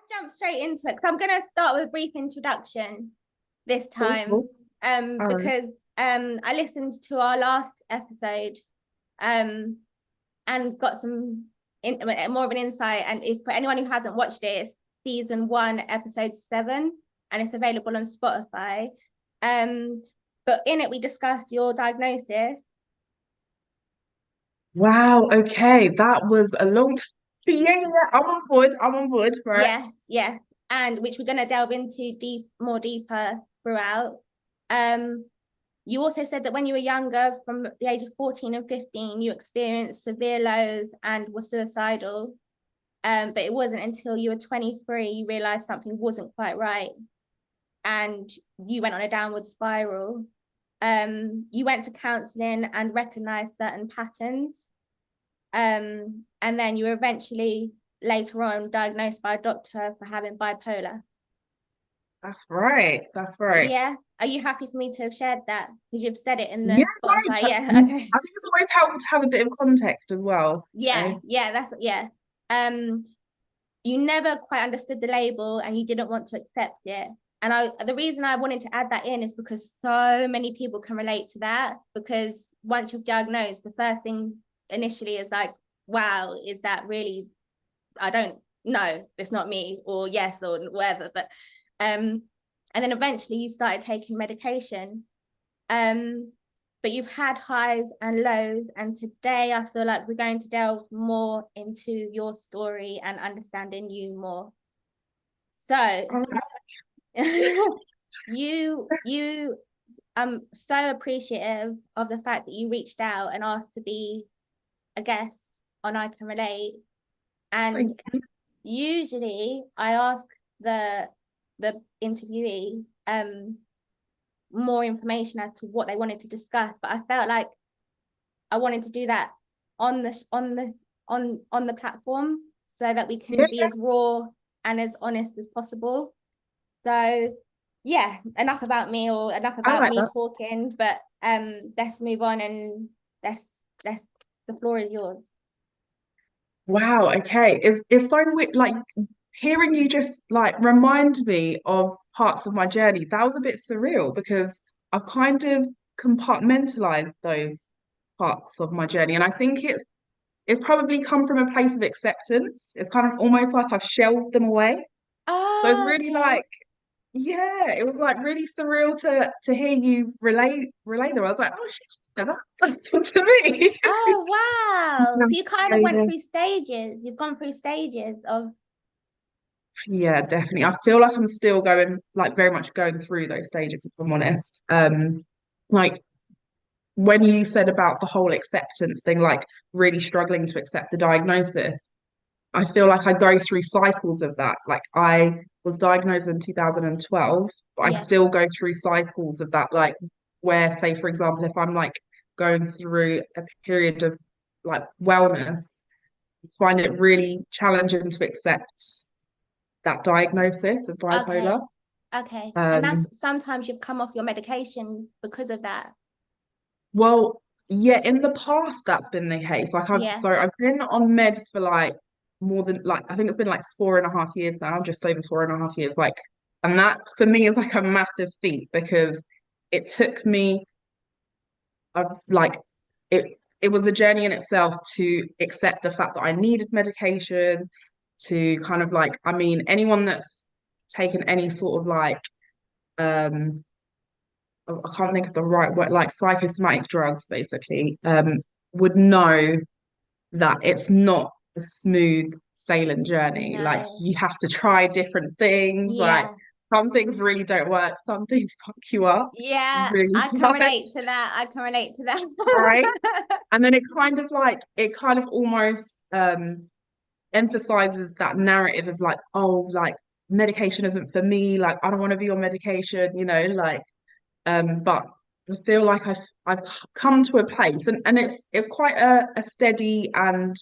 jump straight into it because I'm going to start with a brief introduction this Cool, time. cool. All right. Because I listened to our last episode um and got more of an insight. And if for anyone who hasn't watched it, it's season 1, episode 7, and it's available on Spotify. But in it we discuss your diagnosis. Wow, okay. That was a long time. Yeah, yeah, I'm on board. I'm on board, right? Yes, yes, and which we're going to delve into deeper throughout. Um, you also said that when you were younger, from the age of 14 and 15, you experienced severe lows and were suicidal. But it wasn't until you were 23 you realized something wasn't quite right, and you went on a downward spiral. You went to counseling and recognized certain patterns. And then you were eventually later on diagnosed by a doctor for having bipolar. That's right. That's right. Yeah. Are you happy for me to have shared that? Because you've said it in Yeah, the no, Spotify. Yeah. Okay. I think it's always helpful to have a bit of context as well, you Yeah. know? Yeah. Yeah. Um, you never quite understood the label and you didn't want to accept it. And the reason I wanted to add that in is because so many people can relate to that. Because once you're diagnosed, the first thing initially is like, wow, is that really, I don't know, it's not me, or yes, or whatever. Um, and then eventually you started taking medication. Um, but you've had highs and lows, and today I feel like we're going to delve more into your story and understanding you more. So Oh, you I'm so appreciative of the fact that you reached out and asked to be a guest on I Can Relate. And thank you. usually I ask the interviewee more information as to what they wanted to discuss, but I felt like I wanted to do that on the platform so that we Yeah, can be as raw and as honest as possible. So yeah, enough about me, or enough I about like me that. talking, but let's move on, and let's the floor is yours. Wow, okay. It's so weird, like hearing you just like remind me of parts of my journey. That was a bit surreal because I've kind of compartmentalized those parts of my journey. And I think it's probably come from a place of acceptance. It's kind of almost like I've shelved them away. So it's Oh, really okay. like, yeah, it was like really surreal to hear you relay them. I was like, oh shit, that happened to me. Oh, wow. So you kind of Yeah, went yeah. through stages. You've gone through stages of, Yeah, definitely. I feel like I'm still going, like very much going through those stages, if I'm honest. Like when you said about the whole acceptance thing, like really struggling to accept the diagnosis, I feel like I go through cycles of that. Like I was diagnosed in 2012, but I yeah. still go through cycles of that, like where, say, for example, if I'm like going through a period of like wellness, I find it really challenging to accept that diagnosis of Okay. bipolar. Okay. And that's Um, sometimes you've come off your medication because of that. well, yeah, in the past that's been the case. Like Yeah. I've been on meds for like more than like I think it's been like 4.5 years now, just over 4.5 years. Like, and that for me is like a massive feat because it took me like it was a journey in itself to accept the fact that I needed medication, to kind of like, I mean, anyone that's taken any sort of like um I can't think of the right word, like psychosomatic drugs, basically, would know that it's not a smooth sailing journey. Like No. you have to try different things. Like Yeah. some things really don't work, some things fuck you up Yeah. really I can relate much, to that. I can relate to right? that. And then it kind of almost emphasizes that narrative of like, oh, like medication isn't for me, like I don't want to be on medication, like but I feel like I've come to a place, and it's quite a steady, and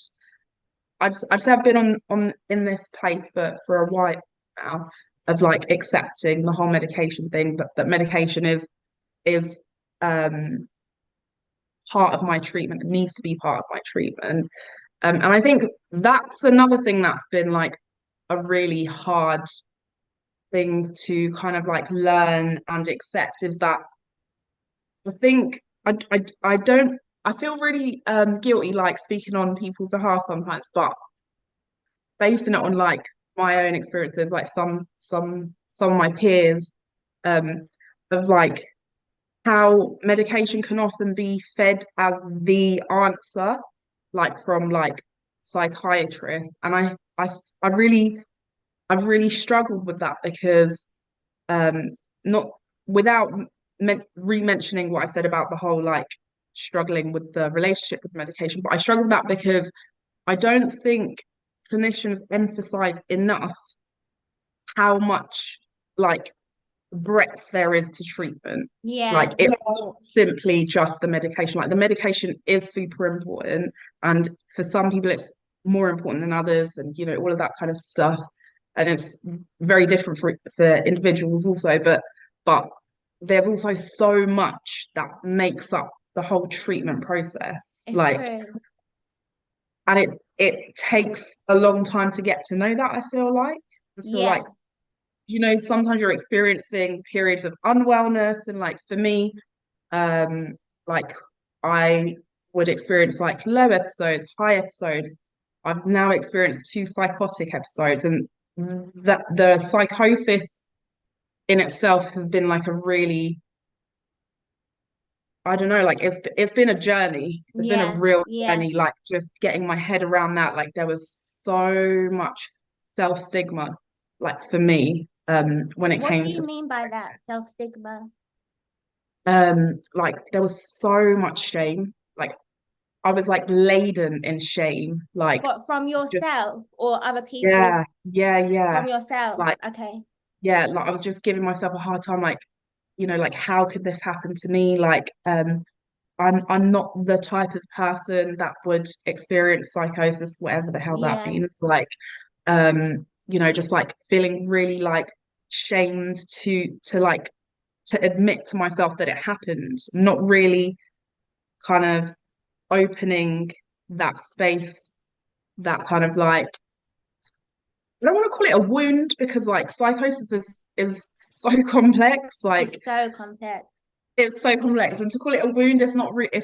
I'd say I've been on in this place for a while now, of like accepting the whole medication thing, that medication is um part of my treatment. It needs to be part of my treatment. And I think that's another thing that's been like a really hard thing to kind of like learn and accept is that I think I don't I feel really guilty like speaking on people's behalf sometimes, but basing it on like my own experiences, like some of my peers, um, of like how medication can often be fed as the answer, like from like psychiatrists. And I really I've really struggled with that because not without re-mentioning what I said about the whole like struggling with the relationship with medication, but I struggle with that because I don't think clinicians emphasize enough how much like breadth there is to treatment. Like Yeah. it's not simply just the medication. Like the medication is super important, and for some people it's more important than others, and you know all of that kind of stuff. And it's very different for individuals also, but there's also so much that makes up the whole treatment process. It's Like, true. and it takes a long time to get to know that, I feel Yeah. like you know, sometimes you're experiencing periods of unwellness, and like for me, um, like I would experience like low episodes, high episodes. I've now experienced two psychotic episodes, and that the psychosis in itself has been like a really, I don't know, like it's been a journey. It's been a Yeah. real Yeah. journey, like just getting my head around that. Like there was so much self-stigma, like for me, when it What came do to you mean by that? Self-stigma? like there was so much shame. Like I was like laden in shame. Like What, from just yourself or other people? yeah. From yourself. Like Okay. yeah, like I was just giving myself a hard time, like, you know, like how could this happen to me? Like, I'm not the type of person that would experience psychosis, whatever the hell that Yeah. means. Like, you know, just like feeling really like shamed to like to admit to myself that it happened, not really kind of opening that space, that kind of like I don't want to call it a wound because like psychosis is so complex, like It's so complex. it's so complex, and to call it a wound, it's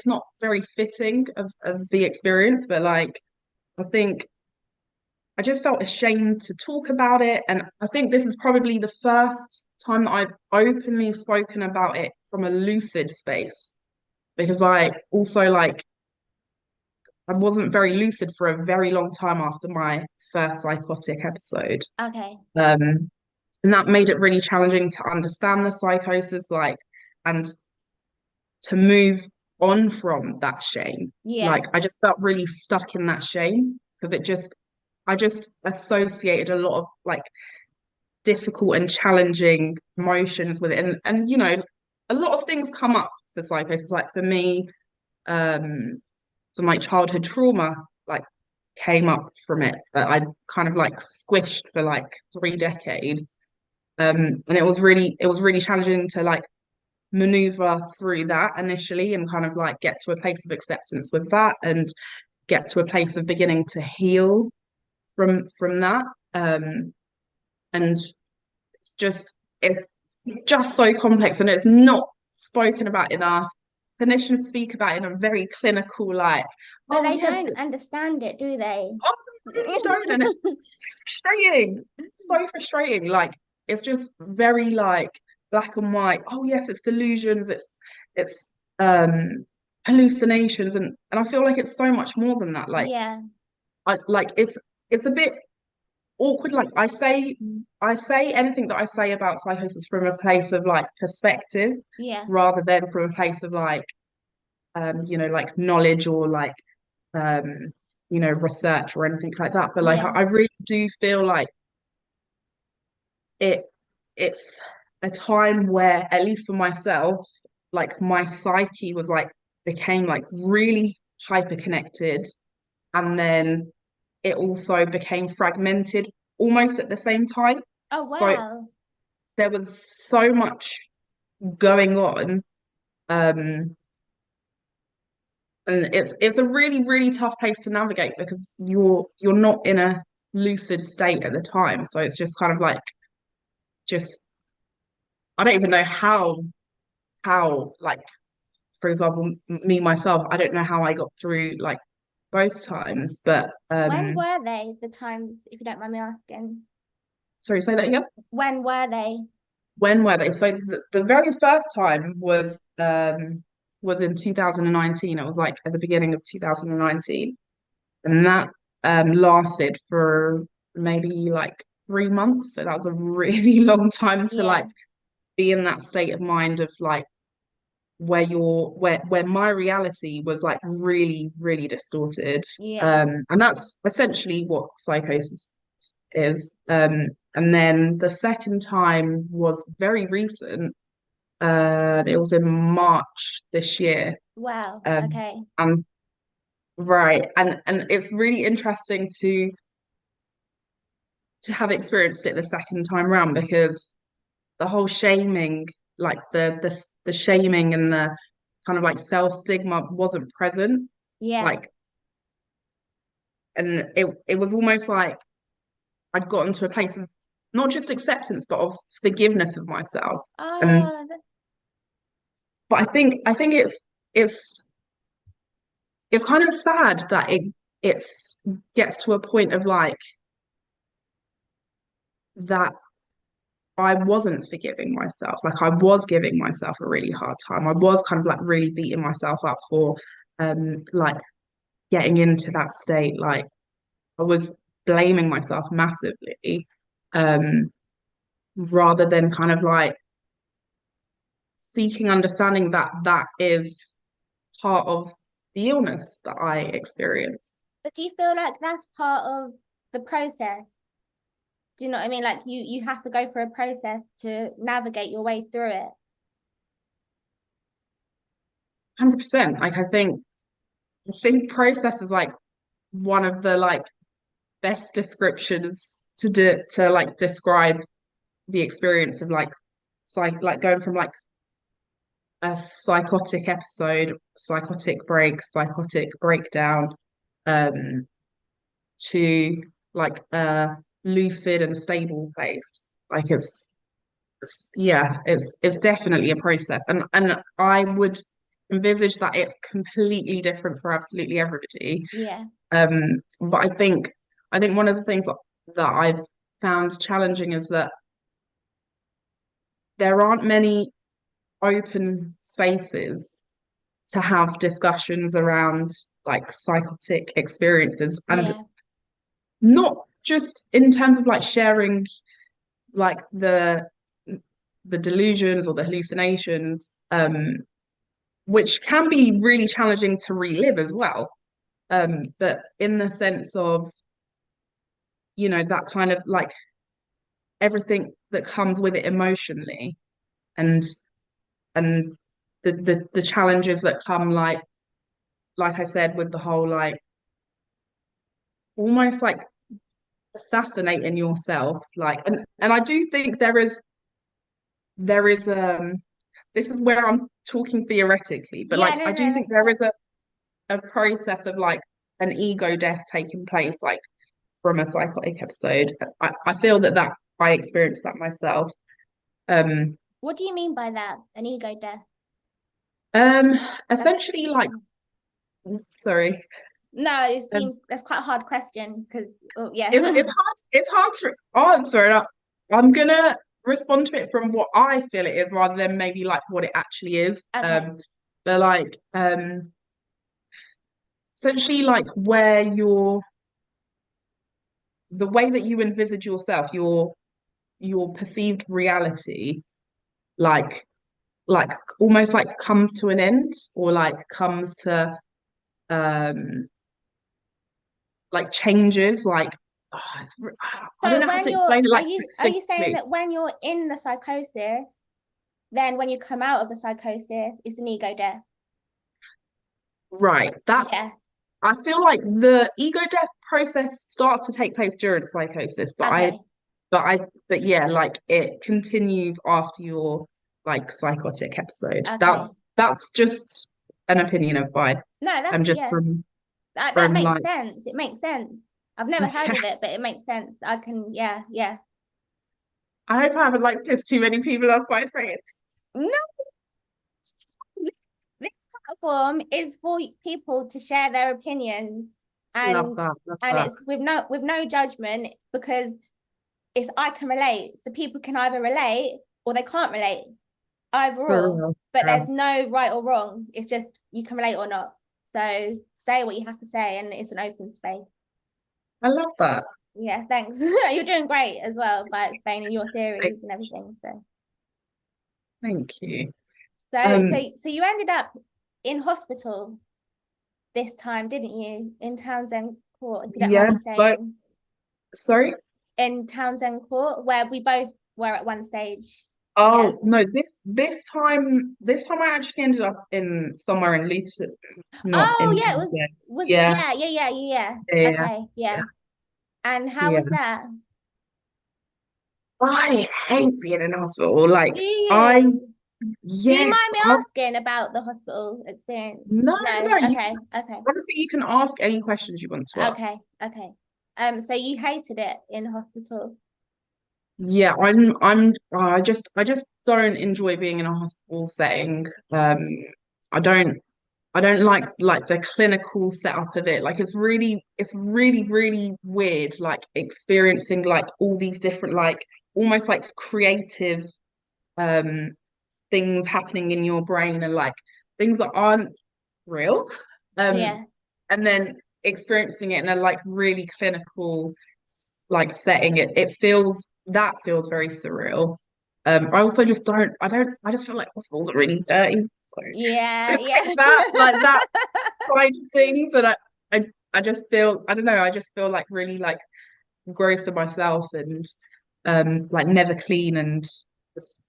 not very fitting of the experience. But like I think I just felt ashamed to talk about it, and I think this is probably the first time that I've openly spoken about it from a lucid space because I also like I wasn't very lucid for a very long time after my first psychotic episode. Okay. Um, and that made it really challenging to understand the psychosis, like, and to move on from that shame. Yeah. Like, I just felt really stuck in that shame because I just associated a lot of like difficult and challenging emotions with it. And, you know, a lot of things come up for psychosis. Like, for me, um, some like childhood trauma like came up from it that I kind of like squished for like 3 decades. And it was really challenging to like maneuver through that initially and kind of like get to a place of acceptance with that and get to a place of beginning to heal from that. And it's just it's just so complex and it's not spoken about enough. Clinicians speak about it in a very clinical, like, But oh they yes, don't it's understand it, do they? oh, they really don't, and it's so frustrating. It's so frustrating. Like it's just very like black and white. Oh yes, it's delusions. It's hallucinations, and I feel like it's so much more than that. Like Yeah. I like it's a bit awkward. Like I say anything that I say about psychosis from a place of like perspective Yeah. rather than from a place of like you know, like knowledge or like um, you know, research or anything like that. But like Yeah. I really do feel like it it's a time where, at least for myself, like my psyche was like became like really hyper connected and then it also became fragmented almost at the same time. Oh, So wow. there was so much going on. Um, and it's a really, really tough place to navigate because you're not in a lucid state at the time. So it's just kind of like just I don't even know how like for example me myself, I don't know how I got through like both times, but When were they, the times, if you don't mind me asking? sorry, say that again. When were they? When were they? So the very first time was in 2019. It was like at the beginning of 2019. And that lasted for maybe like 3 months. So that was a really long time to like Yeah, be in that state of mind of like where my reality was like really, really distorted. yeah. And that's essentially what psychosis is. And then the second time was very recent. It was in March this year. Wow. Um, Okay. and right, and it's really interesting to have experienced it the second time round because the whole shaming, like the shaming and the kind of like self stigma wasn't present. Yeah. Like, and it was almost like I'd gotten to a place of not just acceptance, but of forgiveness of myself. And Oh, but I think it's it's kind of sad that it's gets to a point of like that I wasn't forgiving myself. Like I was giving myself a really hard time. I was kind of like really beating myself up for like getting into that state. Like I was blaming myself massively, um, rather than kind of like seeking understanding that that is part of the illness that I experience. but do you feel like that's part of the process? Do you know what I mean? Like you have to go through a process to navigate your way through it. 100%. Like I think process is like one of the like best descriptions to do to like describe the experience of like going from like a psychotic episode, psychotic break, psychotic breakdown, um, to like a lucid and stable place. Like it's yeah, it's definitely a process, and I would envisage that it's completely different for absolutely everybody. Yeah. But I think one of the things that I've found challenging is that there aren't many open spaces to have discussions around like psychotic experiences and Yeah. not just in terms of like sharing like the delusions or the hallucinations which can be really challenging to relive as well but in the sense of that kind of like everything that comes with it emotionally and and the challenges that come like I said with the whole like almost like assassinating yourself like and I do think there is this is where I'm talking theoretically but Yeah, like no, I no, do think that's there fine. is a process of like an ego death taking place like from a psychotic episode. I feel that I experienced that myself. um What do you mean by that? An ego death? um That's essentially like sorry. no, it um seems that's quite a hard question because oh yeah. it's hard to answer and I'm gonna respond to it from what I feel it is rather than maybe like what it actually is. Okay. But like essentially like where you're the way that you envisage yourself, your perceived reality, like like almost like comes to an end or like comes to um like changes like oh, I don't So know how when to you're explain it are like you saying succinctly. that when you're in the psychosis, then when you come out of the psychosis, it's an ego death? Right. That's Yeah. I feel like the ego death process starts to take place during psychosis, but I Okay. but I but yeah, like it continues after your like psychotic episode. Okay. That's just an opinion of mine. No, I'm that's just yeah. That from makes like sense. It makes sense. I've never heard Okay. of it, but it makes sense. I can, yeah, yeah. I hope I haven't like pissed too many people off by saying it. No, this platform is for people to share their opinions, Love and that. Love and that. it's with no judgment, because it's I can relate. So people can either relate or they can't relate, either For or. real. But Yeah. there's no right or wrong. It's just you can relate or not. So say what you have to say, and it's an open space. I love that. Yeah, thanks. You're doing great as well by explaining your Thank, theories and everything. thank you. So you ended up in hospital this time, didn't you? In Townsend Court, if you don't mind Yeah, me but saying. sorry. In Townsend Court, where we both were at one stage. Yeah. Oh no, this time I actually ended up in somewhere in Luton, not Oh in yeah, it Townsend. was Yeah, yeah, yeah, yeah, yeah, yeah. yeah, Okay, yeah, yeah. And how yeah. was that? I hate being in hospital. Like Do I, you? Do you yes, mind me I asking about the hospital experience? no, No. no. You can Okay, okay, honestly, you can ask any questions you want to ask. okay, okay. So you hated it in hospital? Yeah, I just don't enjoy being in a hospital setting. I don't I don't like the clinical setup of it. Like it's really weird, like experiencing like all these different like almost like creative um things happening in your brain and like things that aren't real. Um Yeah, and then experiencing it in a like really clinical like setting, it feels that feels very surreal. I also just don't I just feel like hospitals are really dirty. So yeah, it's yeah. like that side of things and I I just feel I don't know, I just feel like really like gross to myself and like never clean and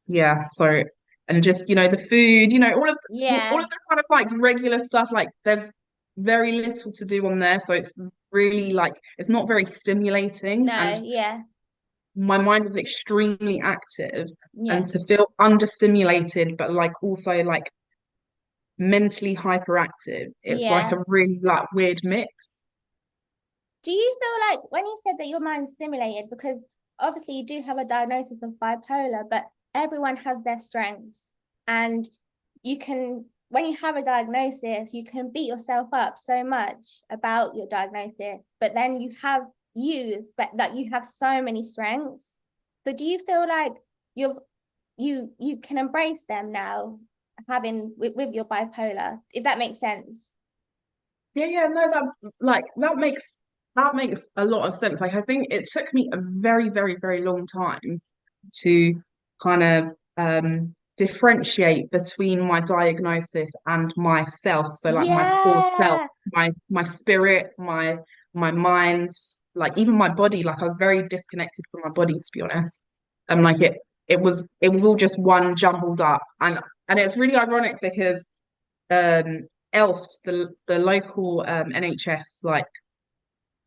yeah, so and just the food, all Yeah, of the kind of like regular stuff, like there's very little to do on there, so it's really like it's not very stimulating no, and yeah, my mind was extremely active yeah, and to feel understimulated but like also like mentally hyperactive. It's like yeah. a really like weird mix. Do you feel like when you said that your mind's stimulated, because obviously you do have a diagnosis of bipolar, but everyone has their strengths. And you can, when you have a diagnosis, you can beat yourself up so much about your diagnosis, but then that you have so many strengths. So do you feel like you can embrace them now, having with your bipolar, if that makes sense? Yeah, no, that makes a lot of sense. Like I think it took me a very long time to kind of differentiate between my diagnosis and myself. So like my core self, Yeah, my spirit, my mind, like even my body, like I was very disconnected from my body to be honest. And like it was all just one jumbled up. And it's really ironic because Elft, the local NHS like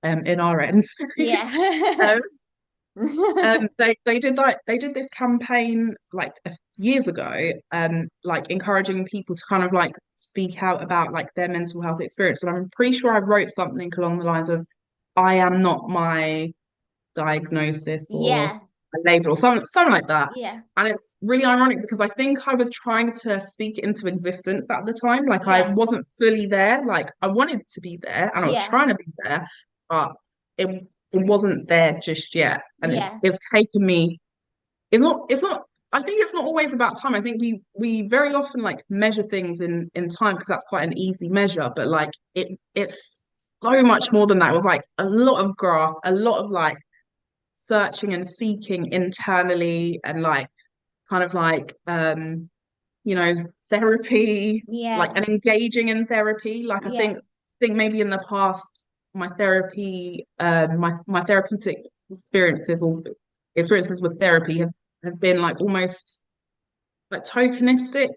in our ends. yeah. um, they did this campaign like years ago, like encouraging people to kind of like speak out about like their mental health experience. And I'm pretty sure I wrote something along the lines of, "I am not my diagnosis or Yeah, a label or something like that." yeah, And it's really ironic because I think I was trying to speak it into existence at the time. Like I yeah, wasn't fully there. Like I wanted to be there and I was yeah, trying to be there, but it wasn't there just yet. And yeah, it's taken me, it's not I think it's not always about time. I think we very often like measure things in time because that's quite an easy measure, but like it's so much more than that. It was like a lot of graph, a lot of like searching and seeking internally and like kind of like therapy like yeah, and engaging in therapy like yeah, think maybe in the past my therapy my therapeutic experiences or experiences with therapy have been like almost like tokenistic.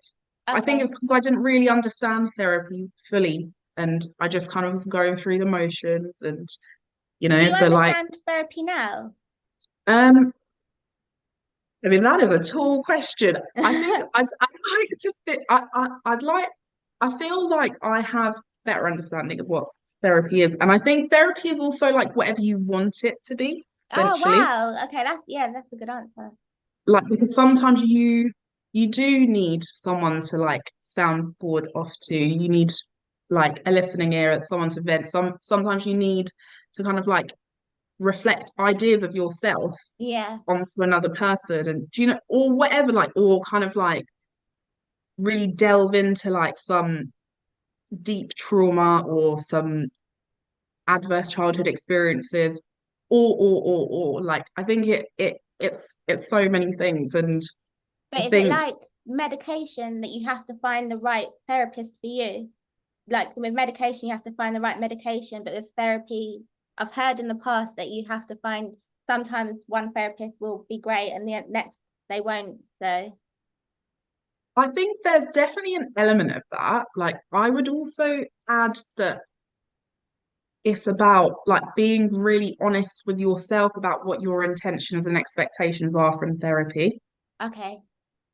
I think it's okay. because I didn't really understand therapy fully and I just kind of was going through the motions and Do you the like understand therapy now? um I mean, that is a tall question. I think I'd like to fit, I'd like, I feel like I have better understanding of what therapy is. And I think therapy is also like whatever you want it to be, Oh, essentially. wow. Okay, that's a good answer. Like because sometimes you do need someone to like soundboard off to. You need like a listening ear, someone to vent. Sometimes you need to kind of like reflect ideas of yourself Yeah. onto another person, and do you know, or whatever, like, or kind of like really delve into like some deep trauma or some adverse childhood experiences, or like I think it's so many things, and I But is it think like medication that you have to find the right therapist for you? Like with medication, you have to find the right medication, but with therapy, I've heard in the past that you have to find sometimes one therapist will be great and the next they won't. So, I think there's definitely an element of that. Like I would also add that it's about like being really honest with yourself about what your intentions and expectations are from therapy. okay.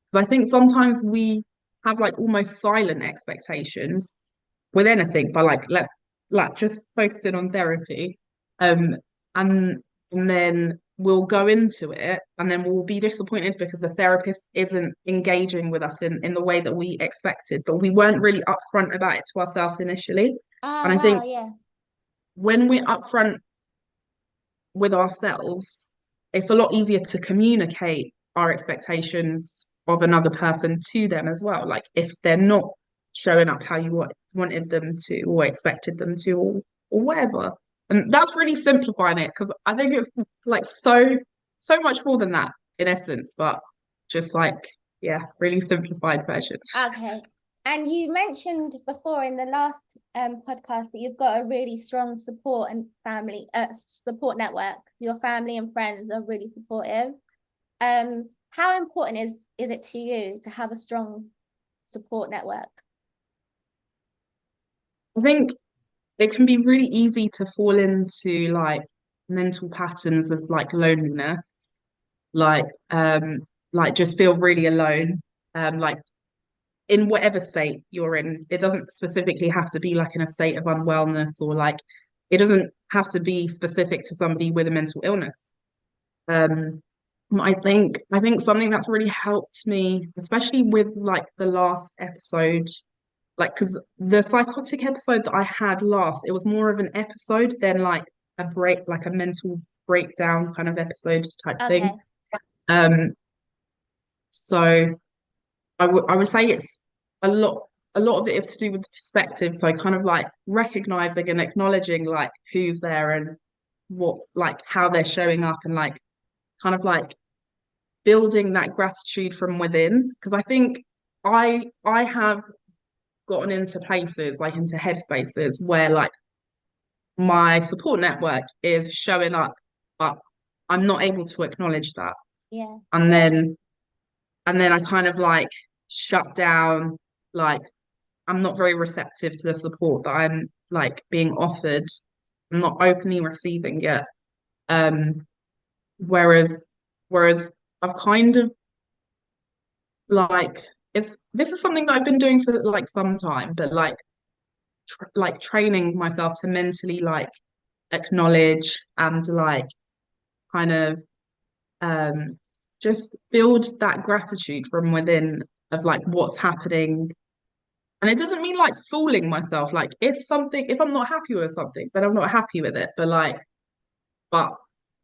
So I think sometimes we have like almost silent expectations with anything, but like let's like just focusing on therapy. Um and and then we'll go into it and then we'll be disappointed because the therapist isn't engaging with us in the way that we expected, but we weren't really upfront about it to ourselves initially. Oh, And I wow. think Yeah. when we're upfront with ourselves, it's a lot easier to communicate our expectations of another person to them as well. Like if they're not showing up how you wanted them to or expected them to, or whatever. And that's really simplifying it because I think it's like so much more than that in essence, but just like yeah, really simplified version. Okay. And you mentioned before in the last podcast that you've got a really strong support and family support network. Your family and friends are really supportive. How important is it to you to have a strong support network? I think it can be really easy to fall into like mental patterns of like loneliness, like like just feel really alone, like in whatever state you're in. It doesn't specifically have to be like in a state of unwellness, or like it doesn't have to be specific to somebody with a mental illness. um I think something that's really helped me, especially with like the last episode, like because the psychotic episode that I had last, it was more of an episode than like a break, like a mental breakdown kind of episode type thing. Okay. Um, so I would say it's a lot a lot of it is to do with perspective. So kind of like recognizing and acknowledging like who's there and what like how they're showing up, and like kind of like building that gratitude from within. Because I think I have gotten into places like into headspaces where like my support network is showing up, but I'm not able to acknowledge that. Yeah. And then I kind of like shut down, like I'm not very receptive to the support that I'm like being offered. I'm not openly receiving it. Um, whereas whereas I've kind of like it's this is something that I've been doing for like some time, but like like training myself to mentally like acknowledge and like kind of um just build that gratitude from within of like what's happening. And it doesn't mean like fooling myself. Like if I'm not happy with something, then I'm not happy with it. But like, but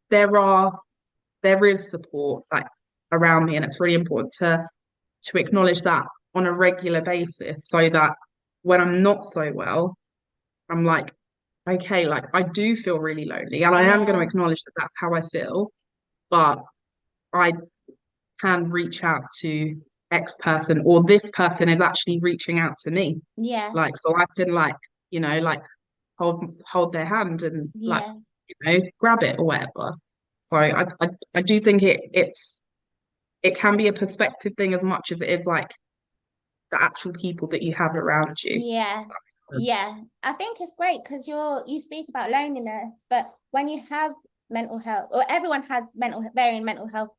there are there is support like around me, and it's really important to acknowledge that on a regular basis, so that when I'm not so well, I'm like, okay, like I do feel really lonely, and I am going to Yeah. acknowledge that that's how I feel, but I can reach out to X person, or this person is actually reaching out to me. Yeah. Like, so I can like, like hold their hand and like, Yeah. grab it or whatever. So I do think it can be a perspective thing as much as it is like the actual people that you have around you. Yeah. Yeah. I think it's great because you speak about loneliness, but when you have mental health, or everyone has varying mental health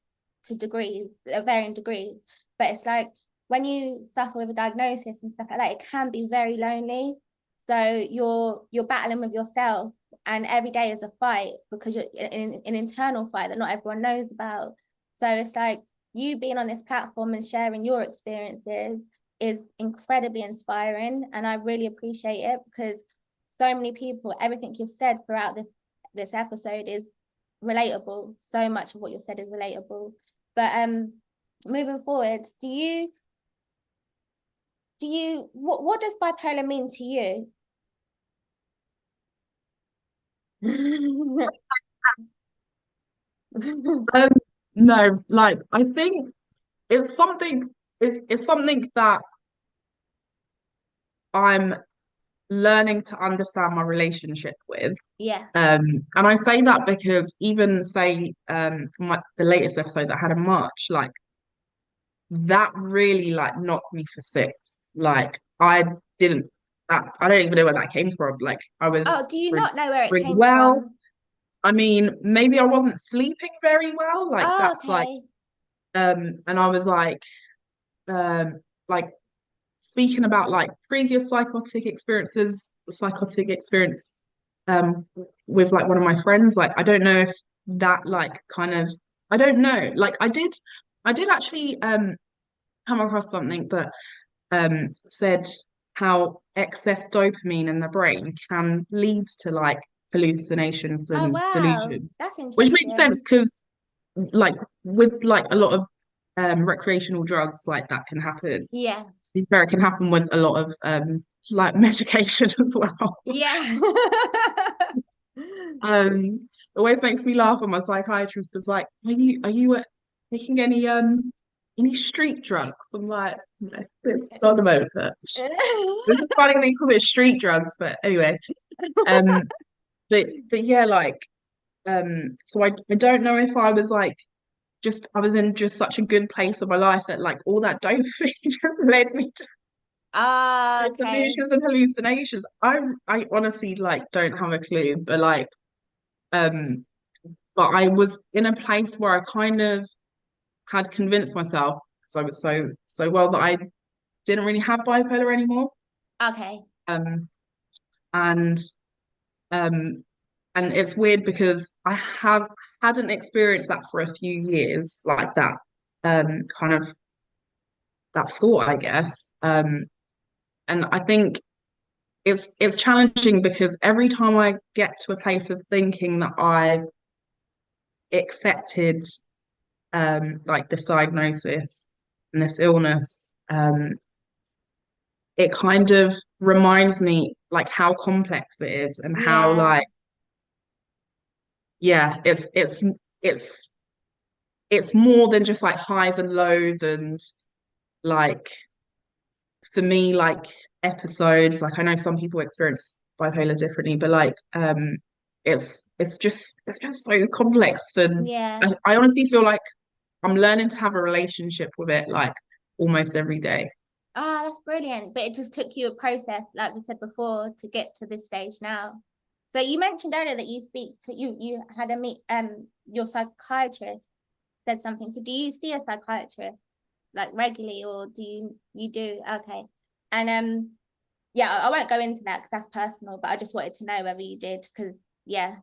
to degrees, varying degrees, but it's like when you suffer with a diagnosis and stuff like that, it can be very lonely. So you're battling with yourself, and every day is a fight because you're in an internal fight that not everyone knows about. So it's like you being on this platform and sharing your experiences is incredibly inspiring, and I really appreciate it because so many people, everything you've said throughout this episode is relatable. So much of what you've said is relatable. But moving forward, what does bipolar mean to you? Um, no, like I think it's something it's something that I'm learning to understand my relationship with. Yeah. And I say that because even say the latest episode that I had in March, like that really like knocked me for six. Like didn't I don't even know where that came from. Like I was Oh, do you really, not know where it really came well. from? I mean, maybe I wasn't sleeping very well. Like Oh, that's like okay. and I was like speaking about like previous psychotic experience with like one of my friends. Like I don't know if that like kind of I don't know. Like I did actually come across something that said how excess dopamine in the brain can lead to like hallucinations Oh, and wow. delusions, That's which makes interesting. sense because like with like a lot of recreational drugs like that can happen. Yeah. To be fair, it can happen with a lot of like medication as well. Yeah. It always makes me laugh when my psychiatrist is like, are you taking any street drugs? I'm like, no, it's not the moment. It's just funny they call it street drugs, but anyway. Um, but yeah, like so I don't know if I was like just I was in just such a good place of my life that like all that dopamine just led me to Oh, okay. solutions and hallucinations. I honestly like don't have a clue, um but I was in a place where I kind of had convinced myself because I was so well that I didn't really have bipolar anymore. Okay. Um and um and it's weird because I have hadn't experienced that for a few years, like that kind of that thought, I guess. And I think it's challenging because every time I get to a place of thinking that I've accepted like this diagnosis and this illness, it kind of reminds me like how complex it is and how Yeah. like yeah, it's it's more than just like highs and lows and like for me like episodes like I know some people experience bipolar differently but like it's just so complex and Yeah. I honestly feel like I'm learning to have a relationship with it like almost every day. Oh, that's brilliant. But it just took you a process, like we said before, to get to this stage now. So you mentioned earlier that you had a meet your psychiatrist said something. So do you see a psychiatrist like regularly or do you do okay. And yeah, I won't go into that because that's personal, but I just wanted to know whether you did because yeah.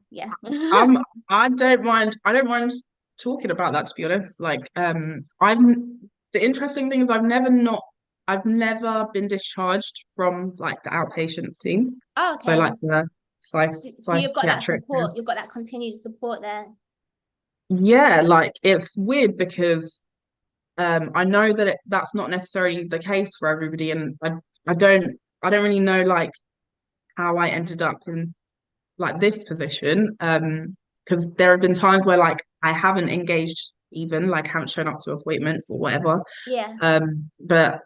um I don't mind talking about that to be honest like I'm the interesting thing is I've never been discharged from like the outpatients team Oh, so like okay. the So you've got that psychiatric. support, you've got that continued support there. Yeah, like it's weird because I know that that's not necessarily the case for everybody, and I don't really know like how I ended up in like this position. Because there have been times where like I haven't engaged even like haven't shown up to appointments or whatever. Yeah. But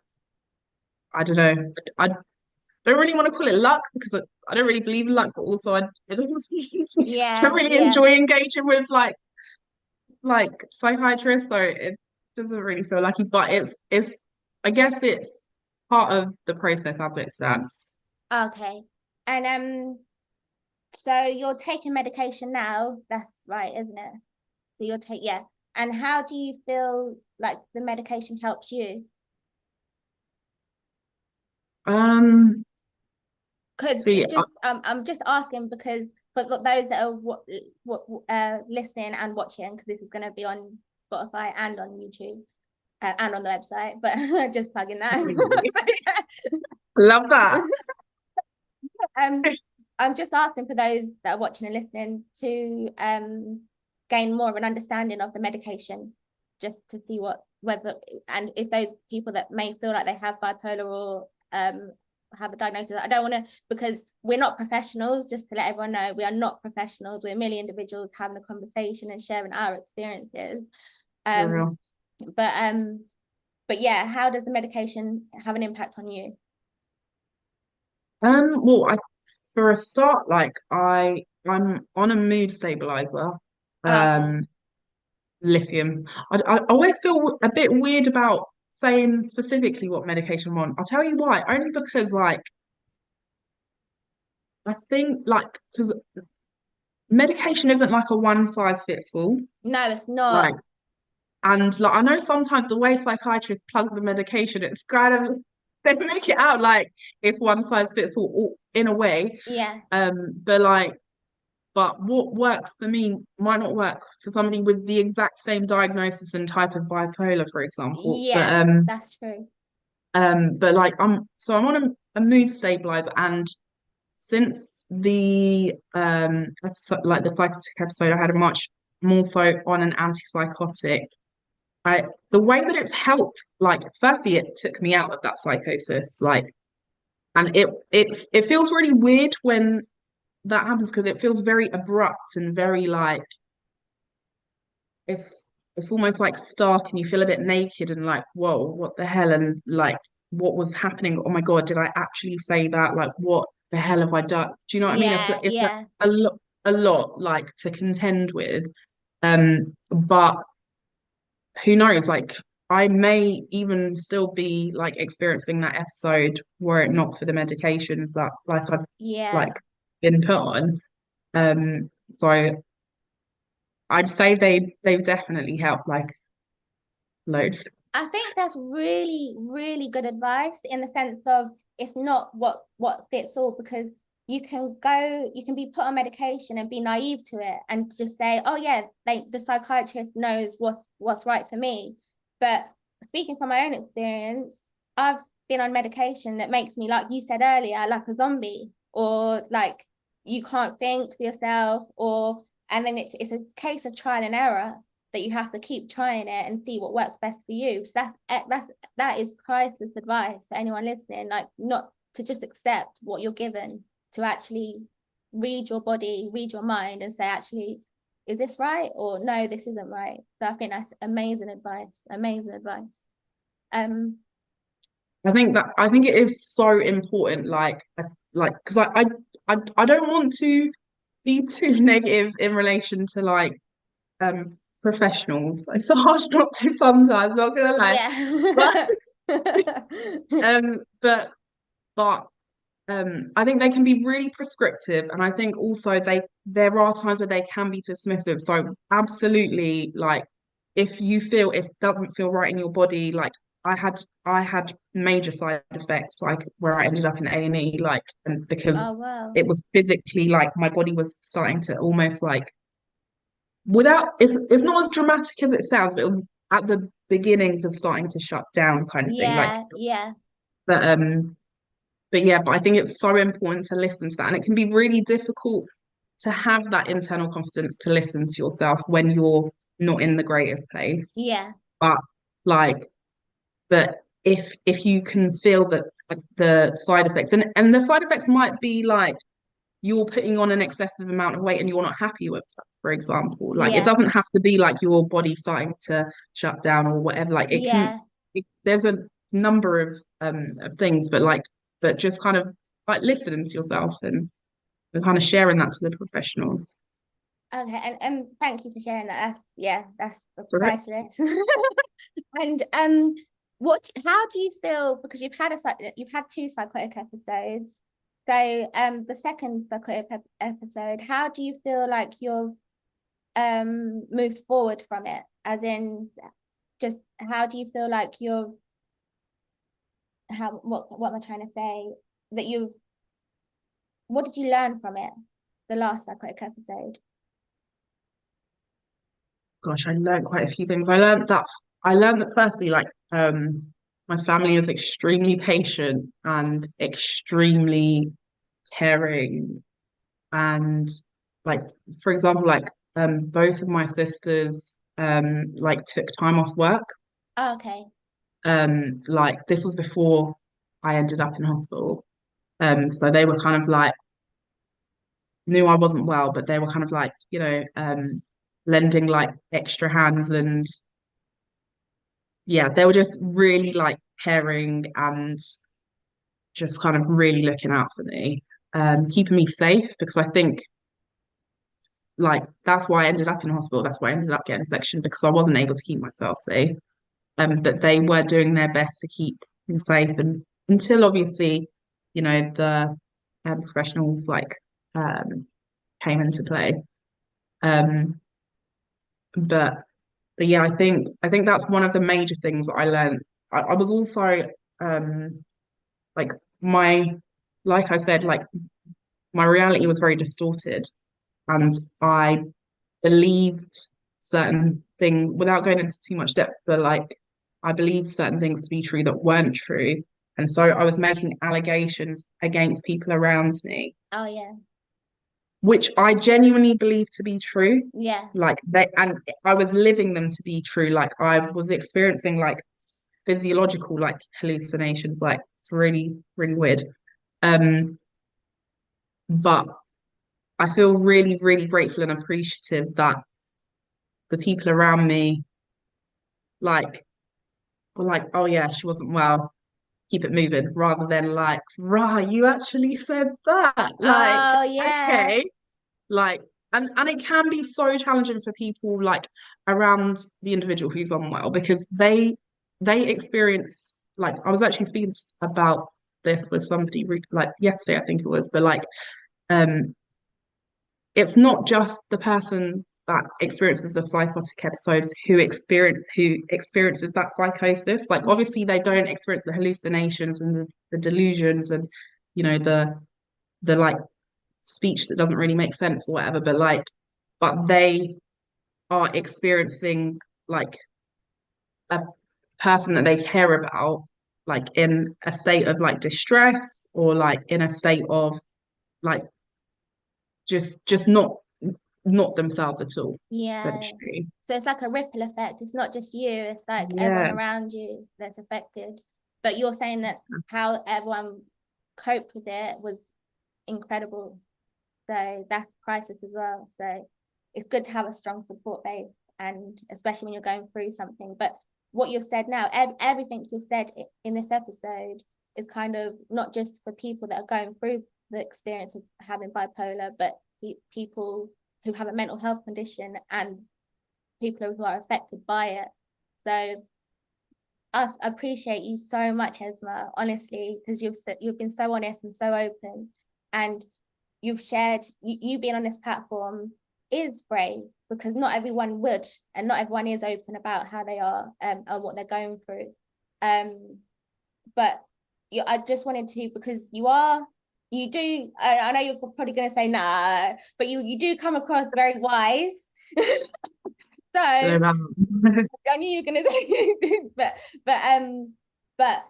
I don't know. I don't really want to call it luck because I don't really believe in luck, but also I don't Yeah, really yeah. enjoy engaging with like psychiatrist, so it doesn't really feel lucky, but it's I guess it's part of the process as it stands. Okay. And so you're taking medication now, that's right, isn't it? So you'll take, yeah. And how do you feel like the medication helps you? Um, Because See, just I'm just asking because for those that are listening and watching, because this is going to be on Spotify and on YouTube and on the website, but just plugging that. love that. um, I'm just asking for those that are watching and listening to gain more of an understanding of the medication, just to see whether and if those people that may feel like they have bipolar or have a diagnosis. I don't want to, because we're not professionals, just to let everyone know, we are not professionals. We're merely individuals having a conversation and sharing our experiences. For But yeah, how does the medication have an impact on you? Well, for a start, like I'm on a mood stabilizer, Okay. um, lithium. I always feel a bit weird about saying specifically what medication I'm on. I'll tell you why. Only because like I think like because medication isn't like a one size fits all. No, it's Like, not. and like I know sometimes the way psychiatrists plug the medication, it's kind of they make it out like it's one size fits all in a way. Yeah. But like, but what works for me might not work for somebody with the exact same diagnosis and type of bipolar, for example. Yeah, that's true. But like I'm on a mood stabilizer, and since the episode, like the psychotic episode I had, a much more so on an antipsychotic. I the way that it's helped, like firstly, it took me out of that psychosis, like, and it feels really weird when that happens because it feels very abrupt and very like it's it's almost like stark and you feel a bit naked and like, whoa, what the hell? And like what was happening? Oh my God, did I actually say that? Like what the hell have I done? Do you know what I mean? Yeah, It's yeah, a lot like to contend with. But who knows? Like I may even still be like experiencing that episode were it not for the medications that like I've yeah. like been put on. So I'd say they've definitely helped like loads. I think that's really, really good advice in the sense of it's not what fits all, because you can be put on medication and be naive to it and just say, oh yeah, the psychiatrist knows what's right for me. But speaking from my own experience, I've been on medication that makes me, like you said earlier, like a zombie, or like you can't think for yourself, or and then it's a case of trial and error that you have to keep trying it and see what works best for you. So that is priceless advice for anyone listening. Like not to just accept what you're given, to actually read your body, read your mind, and say, actually, is this right or no, this isn't right. So I think that's amazing advice. Amazing advice. Um, I think it is so important, like because I don't want to be too negative in relation to like professionals. It's so hard not to sometimes, not gonna lie. But yeah. but but I think they can be really prescriptive, and I think also there are times where they can be dismissive. So absolutely, like if you feel it doesn't feel right in your body, like I had major side effects, like where I ended up in A&E, like and Oh because wow. it was physically like my body was starting to almost like without it's not as dramatic as it sounds, but it was at the beginnings of starting to shut down kind of thing. Like Yeah, yeah, but but yeah, but I think it's so important to listen to that. And it can be really difficult to have that internal confidence to listen to yourself when you're not in the greatest place. yeah, But like, but if you can feel that the side effects and the side effects might be like you're putting on an excessive amount of weight and you're not happy with that, for example. Like it yeah, doesn't have to be like your body starting to shut down or whatever. Like yeah. there's a number of things, but like but just kind of like listening to yourself and kind of sharing that to the professionals. Okay, and thank you for sharing that. Yeah, that's That's all right. priceless. And how do you feel, because you've had two psychotic episodes. So the second psychotic episode, how do you feel like you've moved forward from it? As in, just how do you feel like you've how what am I trying to say? That you've what did you learn from it, the last psychotic episode? Gosh, I learned quite a few things. I learned that firstly, like my family is extremely patient and extremely caring. And like for example, like both of my sisters like took time off work. Oh, okay. Like this was before I ended up in hospital. So they were kind of like knew I wasn't well, but they were kind of like, lending like extra hands and yeah, they were just really like caring and just kind of really looking out for me, keeping me safe because I think like that's why I ended up in hospital. That's why I ended up getting a section because I wasn't able to keep myself safe. But they were doing their best to keep me safe and until obviously, the professionals like um came into play. Um, but but yeah, I think that's one of the major things that I learned. I was also um like my like I said, like my reality was very distorted and I believed certain things without going into too much depth, but like I believed certain things to be true that weren't true. And so I was making allegations against people around me, Oh, yeah. which I genuinely believe to be true. Yeah. Like they and I was living them to be true. Like I was experiencing like physiological like hallucinations. Like it's really, really weird. Um, but I feel really, really grateful and appreciative that the people around me like were like, oh yeah, she wasn't well, keep it moving, rather than like, right, you actually said that. Like, Oh, yeah. okay. Like, and it can be so challenging for people like around the individual who's unwell because they experience like I was actually speaking about this with somebody like yesterday, I think it was, but like um it's not just the person that experiences the psychotic episodes who experiences that psychosis. Like Yeah. obviously they don't experience the hallucinations and the delusions and the like speech that doesn't really make sense or whatever, but they are experiencing like a person that they care about like in a state of like distress or like in a state of like just not themselves at all, Yeah. essentially. So it's like a ripple effect. It's not just you, it's like everyone around Yes. you that's affected. But you're saying that how everyone coped with it was incredible. So that's crisis as well. So it's good to have a strong support base, and especially when you're going through something. But what you've said now, everything you've said in this episode is kind of not just for people that are going through the experience of having bipolar, but people who have a mental health condition and people who are affected by it. So I appreciate you so much, Esma, honestly, because you've been so honest and so open, and you've shared you being on this platform is brave because not everyone would, and not everyone is open about how they are and what they're going through. But I just wanted to because you do. I know you're probably going to say nah, but you do come across very wise. So I knew you were gonna say, but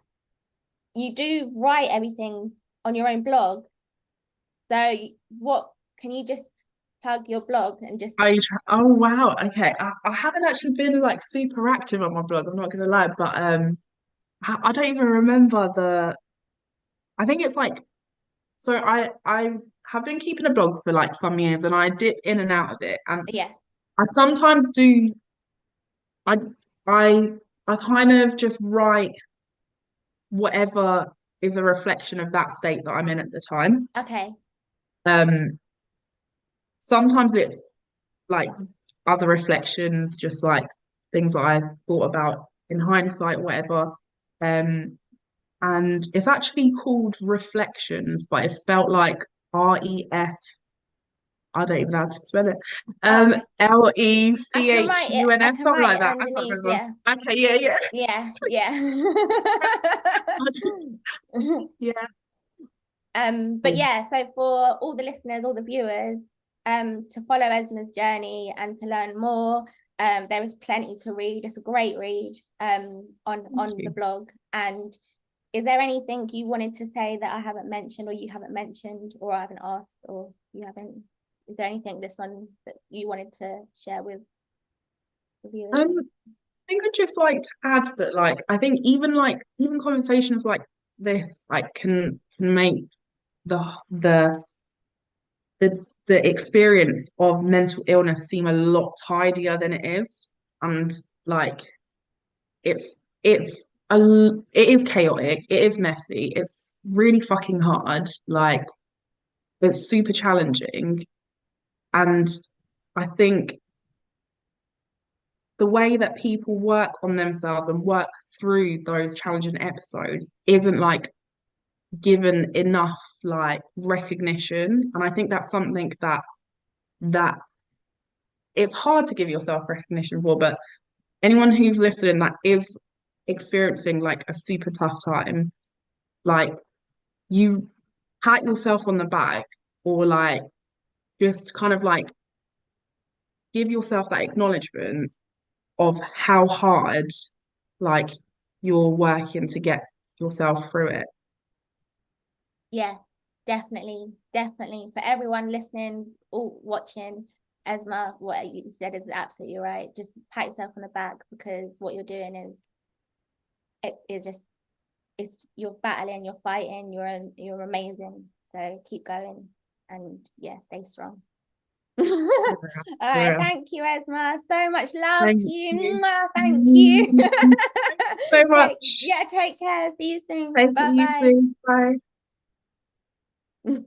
you do write everything on your own blog. So what can you just plug your blog and just Oh wow, okay. I haven't actually been like super active on my blog, I'm not gonna lie, but I don't even remember I think it's like so I have been keeping a blog for like some years and I dip in and out of it and yeah, I sometimes do I I I kind of just write whatever is a reflection of that state that I'm in at the time. okay, Um, Sometimes it's like other reflections, just like things that I thought about in hindsight, whatever. And it's actually called Reflections, but it's spelt like REF. I don't even know how to spell it. oh, okay. LECHUNF, I can something write like it that. I can't underneath. remember. Yeah, Okay, yeah, yeah. yeah, yeah. I just, yeah. But yeah, so for all the listeners, all the viewers, to follow Esma's journey and to learn more, there is plenty to read. It's a great read on the blog. And is there anything you wanted to say that I haven't mentioned, or you haven't mentioned, or I haven't asked, or you haven't? Is there anything this one that you wanted to share with the viewers? I think I'd just like to add that, like, I think even conversations like this, like, can make the the the experience of mental illness seem a lot tidier than it is. And like it is chaotic, it is messy, it's really fucking hard, like it's super challenging. And I think the way that people work on themselves and work through those challenging episodes isn't like given enough like recognition. And I think that's something that it's hard to give yourself recognition for, but anyone who's listening that is experiencing like a super tough time, like you pat yourself on the back, or like just kind of like give yourself that acknowledgement of how hard like you're working to get yourself through it. Yeah, definitely, definitely. For everyone listening or watching, Esma, what you said is absolutely right. Just pat yourself on the back, because what you're doing is just, it's, you're battling, you're fighting, you're amazing. So keep going, and yeah, stay strong. All right, Yeah. thank you, Esma. So much love Thank to you. you. Mwah, thank you. So much. Yeah, take care. See you soon. Take it Bye easy. Bye. bye.